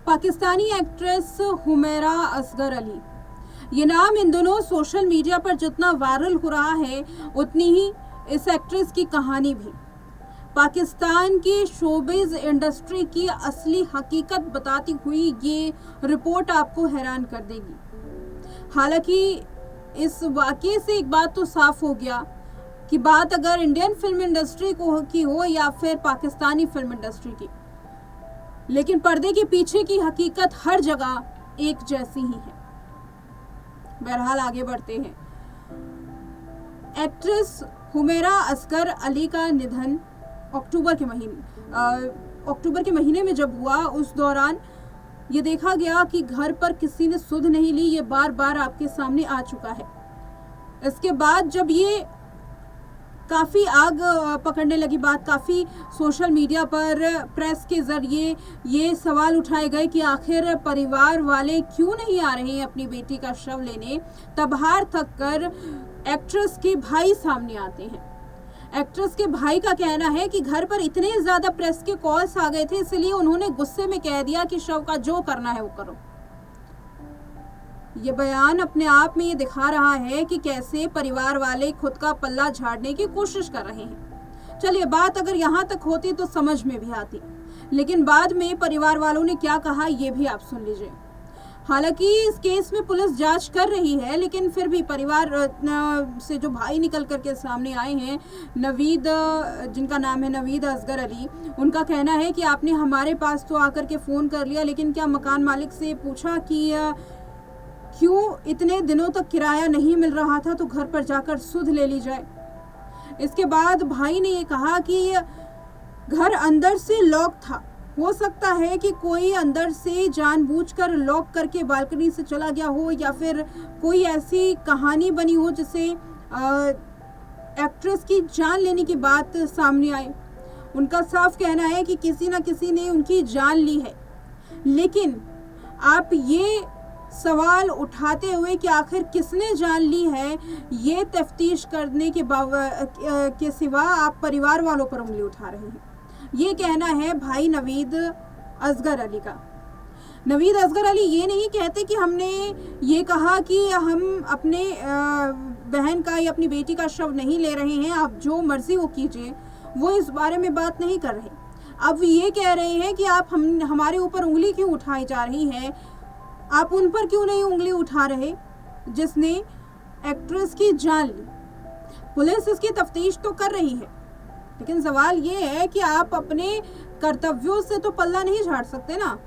Pakistani actress Humaira Asghar Ali, ये नाम इन दिनों सोशल मीडिया पर जितना वायरल हो रहा है उतनी ही इस एक्ट्रेस की कहानी भी पाकिस्तान की शोबिज इंडस्ट्री की असली हकीकत बताती हुई ये रिपोर्ट आपको हैरान कर देगी। हालांकि इस वाकये से एक बात तो साफ हो गया कि बात अगर इंडियन फिल्म इंडस्ट्री की हो या फिर पाकिस्तानी फिल्म इंडस्ट्री की, लेकिन पर्दे के पीछे की हकीकत हर जगह एक जैसी ही है। बहरहाल आगे बढ़ते हैं। एक्ट्रेस हुमैरा असगर अली का निधन अक्टूबर के महीने में जब हुआ, उस दौरान ये देखा गया कि घर पर किसी ने सुध नहीं ली। ये बार बार आपके सामने आ चुका है। इसके बाद जब ये काफ़ी आग पकड़ने लगी बात, काफ़ी सोशल मीडिया पर प्रेस के ज़रिए ये सवाल उठाए गए कि आखिर परिवार वाले क्यों नहीं आ रहे हैं अपनी बेटी का शव लेने, तब हार थक कर एक्ट्रेस के भाई सामने आते हैं। एक्ट्रेस के भाई का कहना है कि घर पर इतने ज़्यादा प्रेस के कॉल्स आ गए थे, इसलिए उन्होंने गुस्से में कह दिया कि शव का जो करना है वो करो। ये बयान अपने आप में ये दिखा रहा है कि कैसे परिवार वाले खुद का पल्ला झाड़ने की कोशिश कर रहे हैं। चलिए, बात अगर यहाँ तक होती तो समझ में भी आती, लेकिन बाद में परिवार वालों ने क्या कहा ये भी आप सुन लीजिए। हालांकि इस केस में पुलिस जांच कर रही है, लेकिन फिर भी परिवार से जो भाई निकल करके सामने आए हैं, नवीद, जिनका नाम है नवीद असगर अली, उनका कहना है कि आपने हमारे पास तो आकर के फ़ोन कर लिया, लेकिन क्या मकान मालिक से पूछा कि क्यों इतने दिनों तक किराया नहीं मिल रहा था, तो घर पर जाकर सुध ले ली जाए। इसके बाद भाई ने ये कहा कि घर अंदर से लॉक था, हो सकता है कि कोई अंदर से जानबूझकर लॉक करके बालकनी से चला गया हो, या फिर कोई ऐसी कहानी बनी हो जिससे एक्ट्रेस की जान लेने की बात सामने आए। उनका साफ कहना है कि किसी न किसी ने उनकी जान ली है, लेकिन आप ये सवाल उठाते हुए कि आखिर किसने जान ली है, ये तफ्तीश करने के सिवा आप परिवार वालों पर उंगली उठा रहे हैं। ये कहना है भाई नवीद असगर अली का। नवीद असगर अली ये नहीं कहते कि हमने ये कहा कि हम अपने बहन का या अपनी बेटी का शव नहीं ले रहे हैं, आप जो मर्जी वो कीजिए, वो इस बारे में बात नहीं कर रहे। अब ये कह रहे हैं कि आप हमारे ऊपर उंगली क्यों उठाई जा रही है, आप उन पर क्यों नहीं उंगली उठा रहे जिसने एक्ट्रेस की जान ली। पुलिस इसकी तफ्तीश तो कर रही है, लेकिन सवाल ये है कि आप अपने कर्तव्यों से तो पल्ला नहीं झाड़ सकते ना।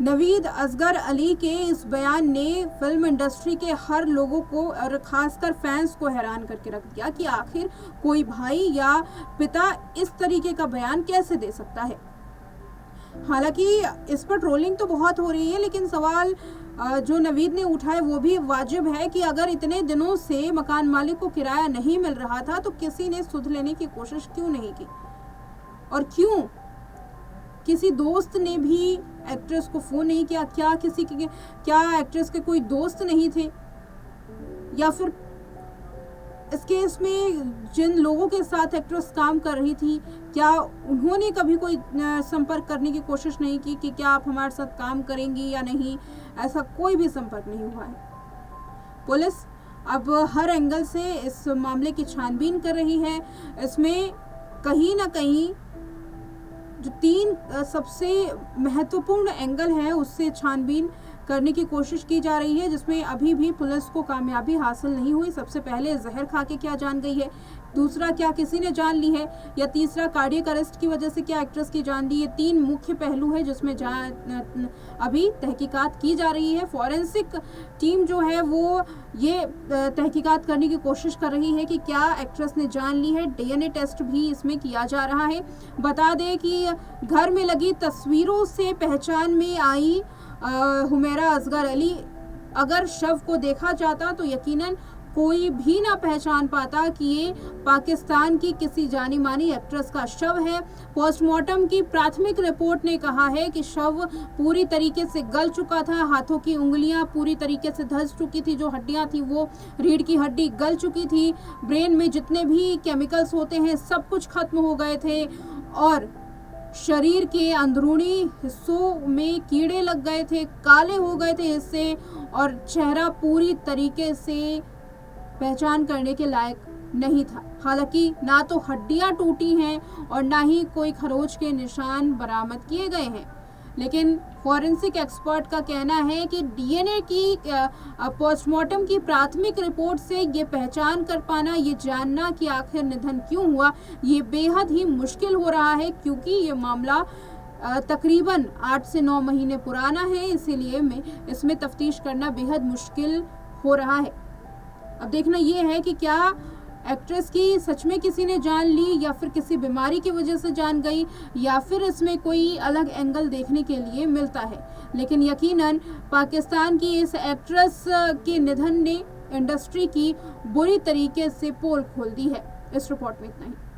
नवीद असगर अली के इस बयान ने फिल्म इंडस्ट्री के हर लोगों को और खासकर फैंस को हैरान करके रख दिया कि आखिर कोई भाई या पिता इस तरीके का बयान कैसे दे सकता है। हालांकि इस पर ट्रोलिंग तो बहुत हो रही है, लेकिन सवाल जो नवीद ने उठाए वो भी वाजिब है कि अगर इतने दिनों से मकान मालिक को किराया नहीं मिल रहा था, तो किसी ने सुध लेने की कोशिश क्यों नहीं की, और क्यों किसी दोस्त ने भी एक्ट्रेस को फ़ोन नहीं किया? क्या एक्ट्रेस के कोई दोस्त नहीं थे, या फिर इस केस में जिन लोगों के साथ एक्ट्रेस काम कर रही थी, क्या उन्होंने कभी कोई संपर्क करने की कोशिश नहीं की कि क्या आप हमारे साथ काम करेंगी या नहीं? ऐसा कोई भी संपर्क नहीं हुआ है। पुलिस अब हर एंगल से इस मामले की छानबीन कर रही है। इसमें कहीं ना कहीं जो 3 सबसे महत्वपूर्ण एंगल है उससे छानबीन करने की कोशिश की जा रही है, जिसमें अभी भी पुलिस को कामयाबी हासिल नहीं हुई। सबसे पहले जहर खा के क्या जान गई है, दूसरा क्या किसी ने जान ली है, या तीसरा कार्डियक अरेस्ट की वजह से क्या एक्ट्रेस की जान ली। ये 3 मुख्य पहलू है जिसमें अभी तहकीकात की जा रही है। फॉरेंसिक टीम जो है वो ये तहकीकात करने की कोशिश कर रही है कि क्या एक्ट्रेस ने जान ली है। DNA टेस्ट भी इसमें किया जा रहा है। बता दें कि घर में लगी तस्वीरों से पहचान में आई हुमैरा असगर अली, अगर शव को देखा जाता तो यकीनन कोई भी ना पहचान पाता कि ये पाकिस्तान की किसी जानी मानी एक्ट्रेस का शव है। पोस्टमार्टम की प्राथमिक रिपोर्ट ने कहा है कि शव पूरी तरीके से गल चुका था, हाथों की उंगलियां पूरी तरीके से धंस चुकी थी, जो हड्डियां थी वो रीढ़ की हड्डी गल चुकी थी, ब्रेन में जितने भी केमिकल्स होते हैं सब कुछ खत्म हो गए थे, और शरीर के अंदरूनी हिस्सों में कीड़े लग गए थे, काले हो गए थे हिस्से, और चेहरा पूरी तरीके से पहचान करने के लायक नहीं था। हालांकि ना तो हड्डियां टूटी हैं और ना ही कोई खरोच के निशान बरामद किए गए हैं, लेकिन फॉरेंसिक एक्सपर्ट का कहना है कि डीएनए की पोस्टमार्टम की प्राथमिक रिपोर्ट से ये पहचान कर पाना, ये जानना कि आखिर निधन क्यों हुआ, ये बेहद ही मुश्किल हो रहा है, क्योंकि ये मामला तकरीबन 8 से 9 महीने पुराना है। इसीलिए इसमें तफ्तीश करना बेहद मुश्किल हो रहा है। अब देखना ये है कि क्या एक्ट्रेस की सच में किसी ने जान ली, या फिर किसी बीमारी की वजह से जान गई, या फिर इसमें कोई अलग एंगल देखने के लिए मिलता है। लेकिन यकीनन पाकिस्तान की इस एक्ट्रेस के निधन ने इंडस्ट्री की बुरी तरीके से पोल खोल दी है। इस रिपोर्ट में इतना ही।